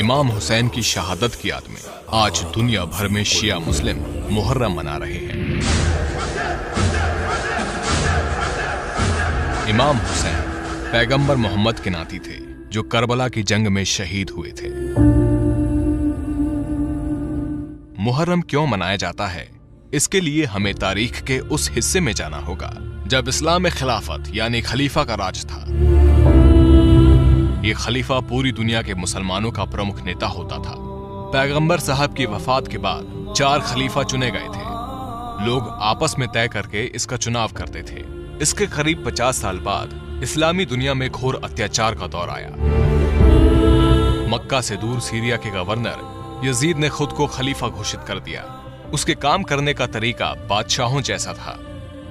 इमाम हुसैन की शहादत की याद में आज दुनिया भर में शिया मुस्लिम मुहर्रम मना रहे हैं। इमाम हुसैन पैगंबर मोहम्मद के नाती थे जो करबला की जंग में शहीद हुए थे। मुहर्रम क्यों मनाया जाता है, इसके लिए हमें तारीख के उस हिस्से में जाना होगा जब इस्लाम में खिलाफत यानी खलीफा का राज था। ये खलीफा पूरी दुनिया के मुसलमानों का प्रमुख नेता होता था। पैगंबर साहब की वफात के बाद 4 खलीफा चुने गए थे। लोग आपस में तय करके इसका चुनाव करते थे। इसके करीब 50 साल बाद इस्लामी दुनिया में घोर अत्याचार का दौर आया। मक्का से दूर सीरिया के गवर्नर यजीद ने खुद को खलीफा घोषित कर दिया। उसके काम करने का तरीका बादशाहों जैसा था,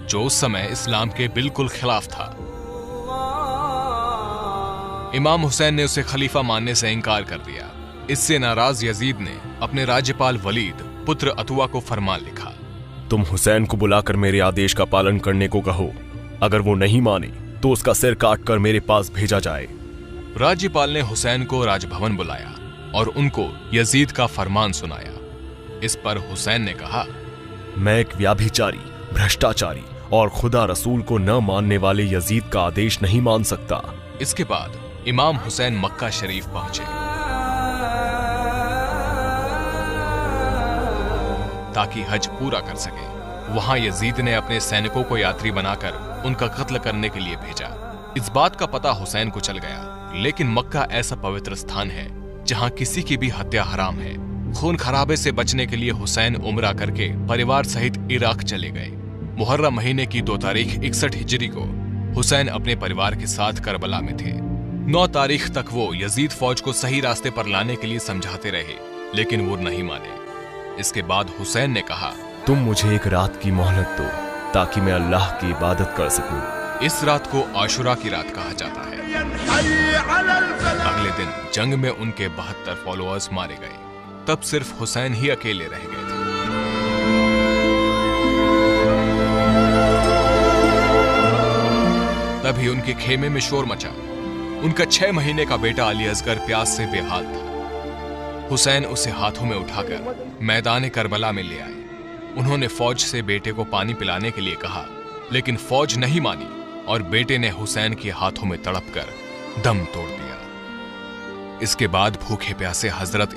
जो उस समय इस्लाम के बिल्कुल खिलाफ था। इमाम हुसैन ने उसे खलीफा मानने से इनकार कर दिया। इससे नाराज यजीद ने अपने राज्यपाल वलीद पुत्र अतुआ को फरमान लिखा, तुम हुसैन को बुलाकर मेरे आदेश का पालन करने को कहो। अगर वो नहीं माने तो उसका सिर काटकर मेरे पास भेजा जाए। राज्यपाल ने हुसैन को राजभवन बुलाया और उनको यजीद का फरमान सुनाया। इस पर हुसैन ने कहा, मैं एक व्याभिचारी, भ्रष्टाचारी और खुदा रसूल को न मानने वाले यजीद का आदेश नहीं मान सकता। इसके बाद इमाम हुसैन मक्का शरीफ पहुंचे ताकि हज पूरा कर सके। वहां यजीद ने अपने सैनिकों को यात्री बनाकर उनका कत्ल करने के लिए भेजा। इस बात का पता हुसैन को चल गया, लेकिन मक्का ऐसा पवित्र स्थान है जहां किसी की भी हत्या हराम है। खून खराबे से बचने के लिए हुसैन उम्रा करके परिवार सहित इराक चले गए। मुहर्रम महीने की 2 तारीख 61 हिजरी को हुसैन अपने परिवार के साथ करबला में थे। 9 तारीख तक वो यजीद फौज को सही रास्ते पर लाने के लिए समझाते रहे, लेकिन वो नहीं माने। इसके बाद हुसैन ने कहा, तुम मुझे एक रात की मोहलत दो ताकि मैं अल्लाह की इबादत कर सकूं। इस रात को आशुरा की रात कहा जाता है। अगले दिन जंग में उनके 72 फॉलोअर्स मारे गए। तब सिर्फ हुसैन ही अकेले रह गए थे। तभी उनके खेमे में शोर मचा। उनका 6 महीने का बेटा अली असगर प्यास से बेहाल था। हुसैन उसे हाथों में उठाकर मैदान करबला में ले आए। उन्होंने फौज से बेटे को पानी पिलाने के लिए कहा, लेकिन फौज नहीं मानी और बेटे ने हुसैन के हाथों में तड़पकर दम तोड़ दिया। इसके बाद भूखे प्यासे हजरत